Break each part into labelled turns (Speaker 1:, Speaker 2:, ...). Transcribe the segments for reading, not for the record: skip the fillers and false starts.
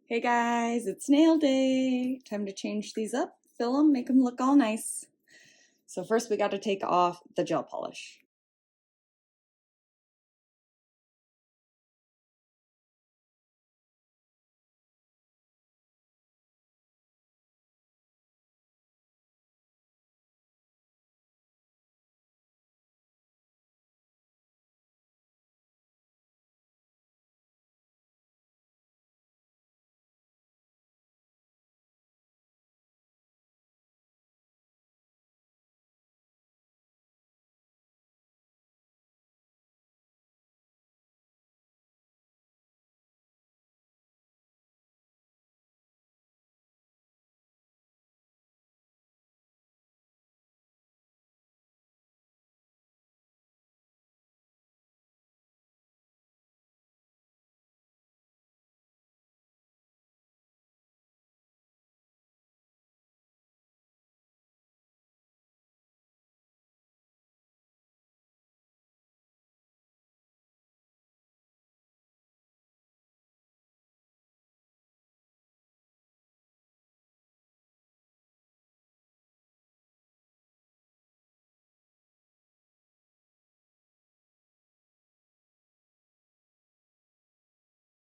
Speaker 1: Hey guys, it's nail day. Time to change these up, fill them, make them look all nice. So first we got to take off the gel polish.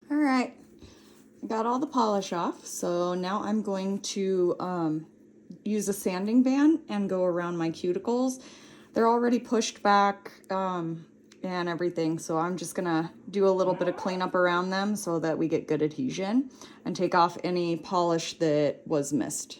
Speaker 1: All right, got all the polish off. So now I'm going to use a sanding band and go around my cuticles. They're already pushed back and everything. So I'm just gonna do a little bit of cleanup around them so that we get good adhesion and take off any polish that was missed.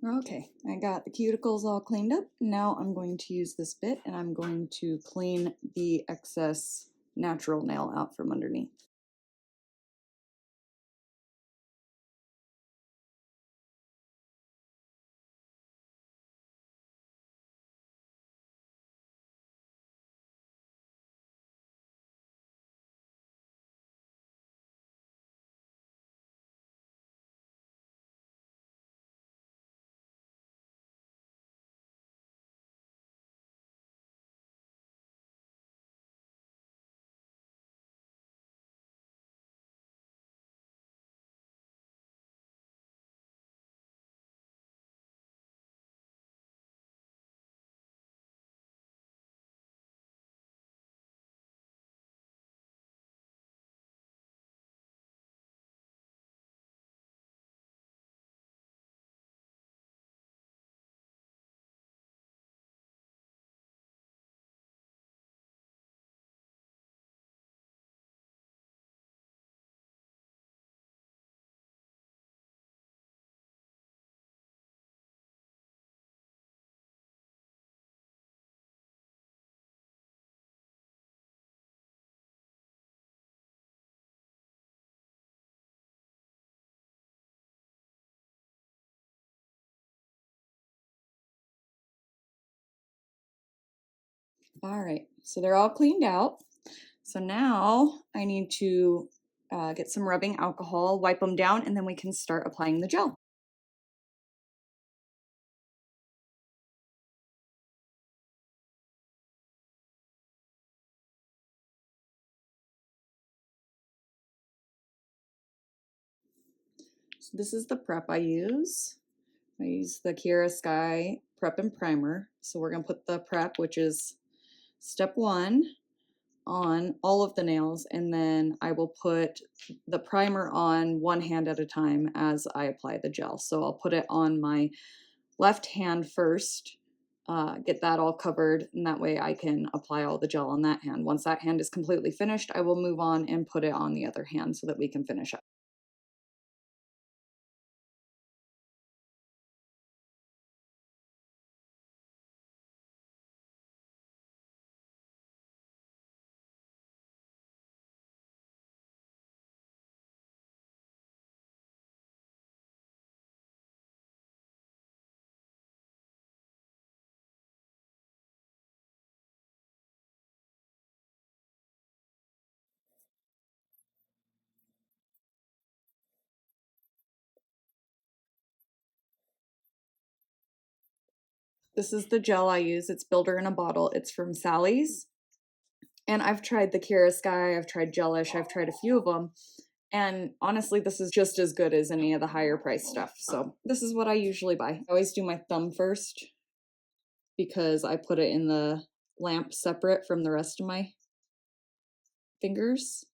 Speaker 1: Okay, I got the cuticles all cleaned up. Now I'm going to use this bit and I'm going to clean the excess natural nail out from underneath. All right, so they're all cleaned out. So now I need to get some rubbing alcohol, wipe them down, and then we can start applying the gel. So this is the prep I use. I use the Kiara Sky Prep and Primer. So we're gonna put the prep, which is step one, on all of the nails, and then I will put the primer on one hand at a time as I apply the gel. So I'll put it on my left hand first, get that all covered, and that way I can apply all the gel on that hand. Once that hand is completely finished, I will move on and put it on the other hand so that we can finish up. This is the gel I use. It's Builder in a Bottle. It's from Sally's. And I've tried the Kiara Sky, I've tried Gelish, I've tried a few of them. And honestly, this is just as good as any of the higher price stuff. So this is what I usually buy. I always do my thumb first because I put it in the lamp separate from the rest of my fingers.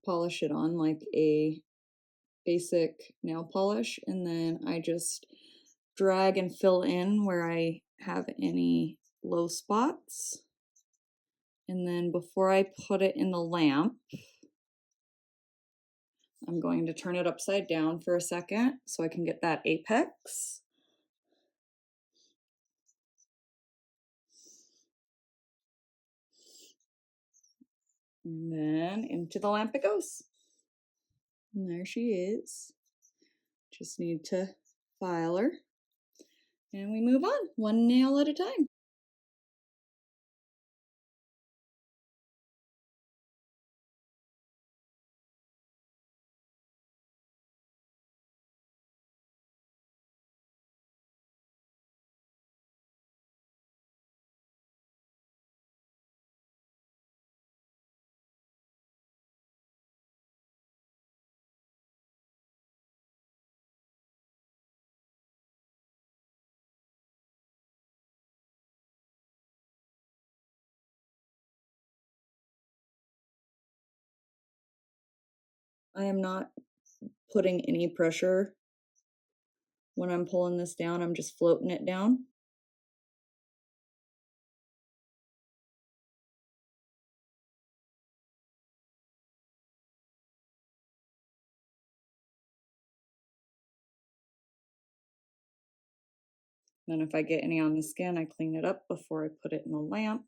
Speaker 1: Polish it on like a basic nail polish, and then I just drag and fill in where I have any low spots. And then before I put it in the lamp, I'm going to turn it upside down for a second so I can get that apex. And then into the lamp it goes. And there she is. Just need to file her. And we move on, one nail at a time. I am not putting any pressure when I'm pulling this down. I'm just floating it down. Then if I get any on the skin, I clean it up before I put it in the lamp.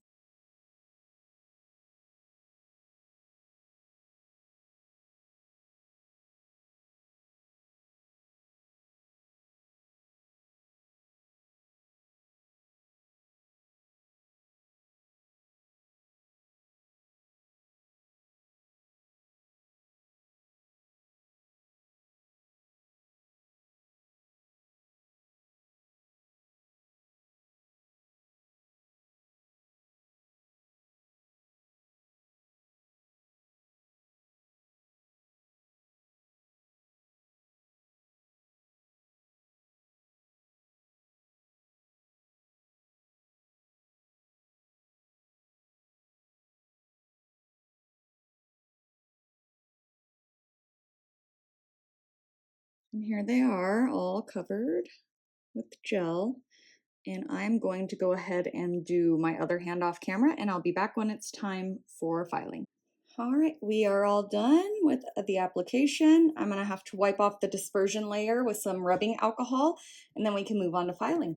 Speaker 1: And here they are, all covered with gel. And I'm going to go ahead and do my other hand off camera, and I'll be back when it's time for filing. All right, we are all done with the application. I'm gonna have to wipe off the dispersion layer with some rubbing alcohol, and then we can move on to filing.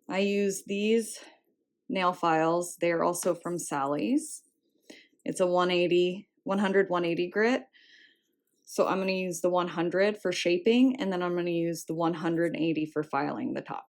Speaker 1: I use these nail files. They're also from Sally's. It's a 180 grit. So I'm going to use the 100 for shaping, and then I'm going to use the 180 for filing the top.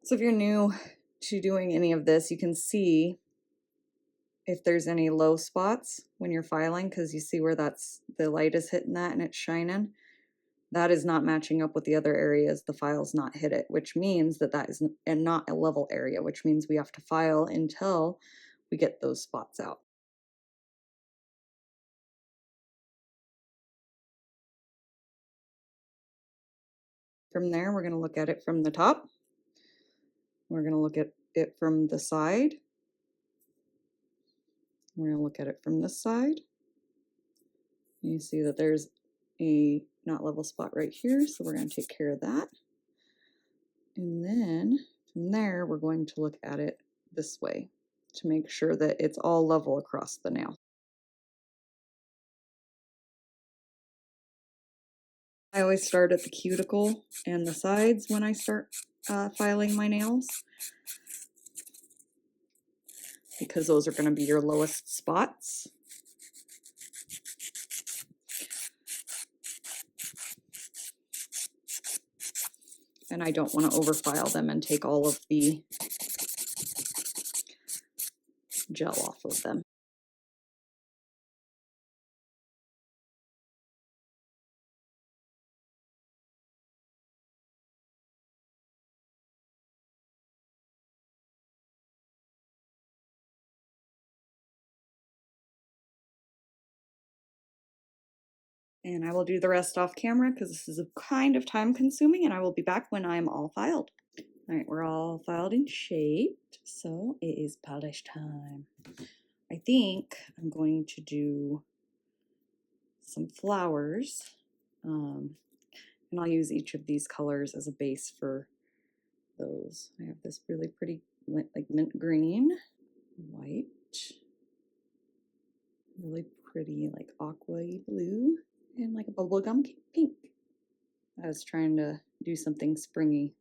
Speaker 1: So if you're new to doing any of this, you can see if there's any low spots when you're filing, because you see where the light is hitting that and it's shining. That is not matching up with the other areas. The file's not hit it, which means that is not a level area, which means we have to file until we get those spots out. From there, we're going to look at it from the top. We're going to look at it from the side. We're going to look at it from this side. You see that there's a not level spot right here, so we're going to take care of that. And then from there, we're going to look at it this way to make sure that it's all level across the nail. I always start at the cuticle and the sides when I start filing my nails, because those are going to be your lowest spots. And I don't want to overfile them and take all of the gel off of them. And I will do the rest off camera because this is a kind of time consuming, and I will be back when I'm all filed. All right, we're all filed and shaped, so it is polish time. I think I'm going to do some flowers, and I'll use each of these colors as a base for those. I have this really pretty like mint green, white, really pretty like aqua-y blue, and like a bubblegum pink. I was trying to do something springy.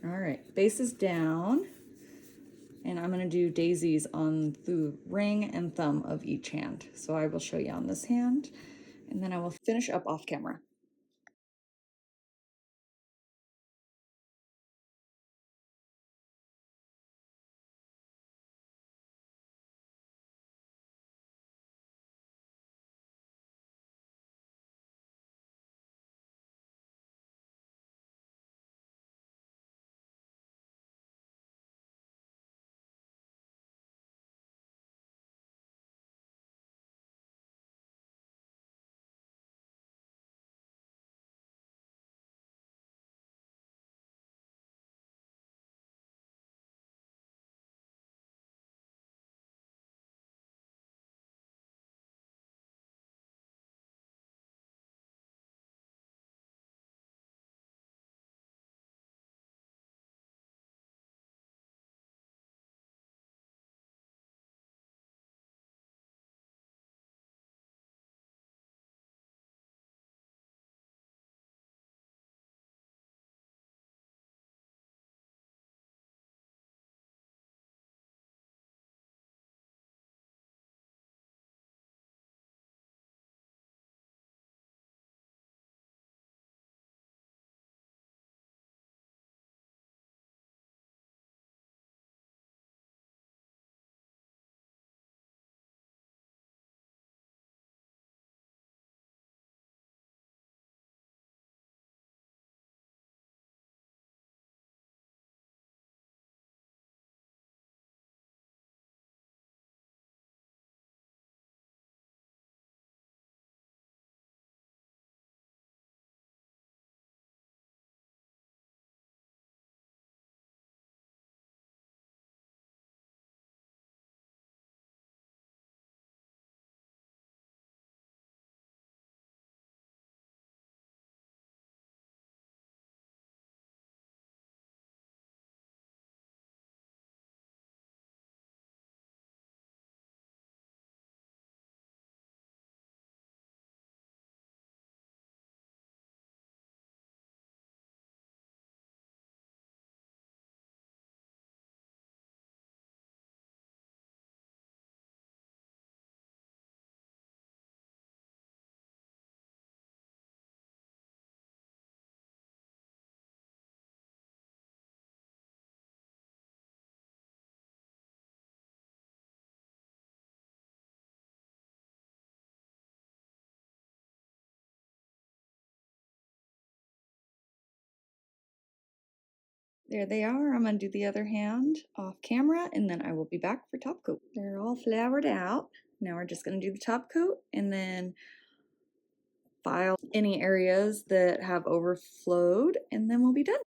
Speaker 1: All right, base is down, and I'm gonna do daisies on the ring and thumb of each hand. So I will show you on this hand, and then I will finish up off camera. There they are. I'm gonna do the other hand off camera, and then I will be back for top coat. They're all flowered out. Now we're just gonna do the top coat and then file any areas that have overflowed, and then we'll be done.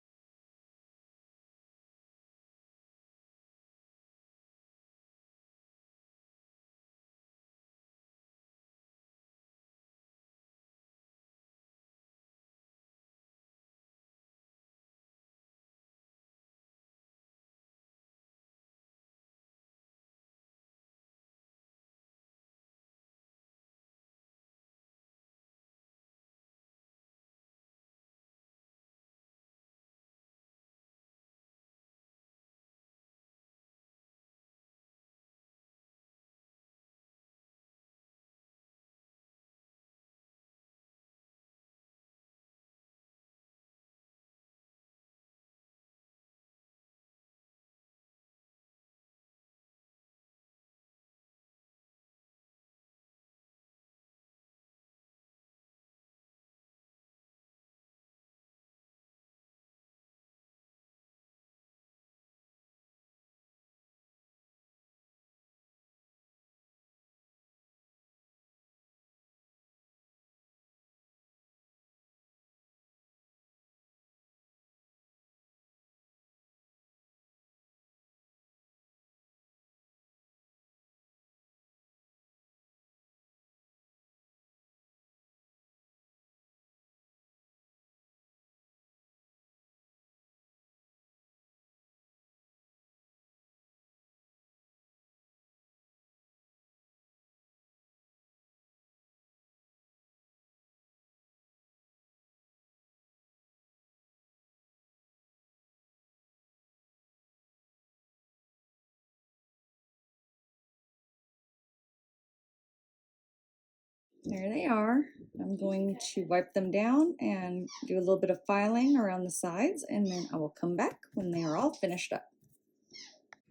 Speaker 1: There they are. I'm going to wipe them down and do a little bit of filing around the sides, and then I will come back when they are all finished up.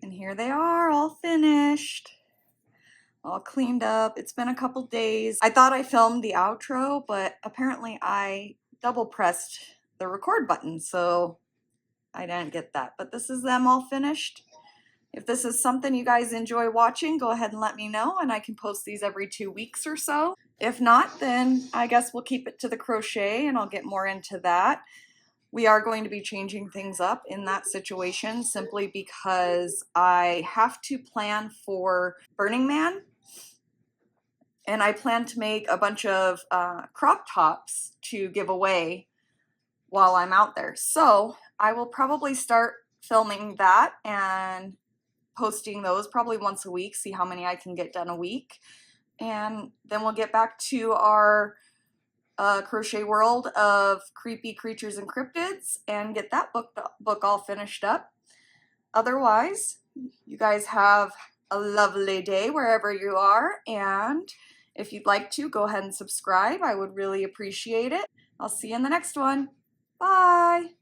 Speaker 1: And here they are, all finished, all cleaned up. It's been a couple days. I thought I filmed the outro, but apparently I double pressed the record button, so I didn't get that. But this is them all finished. If this is something you guys enjoy watching, go ahead and let me know, and I can post these every 2 weeks or so. If not, then I guess we'll keep it to the crochet and I'll get more into that. We are going to be changing things up in that situation simply because I have to plan for Burning Man, and I plan to make a bunch of crop tops to give away while I'm out there. So I will probably start filming that and posting those probably once a week, see how many I can get done a week. And then we'll get back to our crochet world of creepy creatures and cryptids and get that book all finished up. Otherwise, you guys have a lovely day wherever you are, and if you'd like to, go ahead and subscribe. I would really appreciate it. I'll see you in the next one. Bye!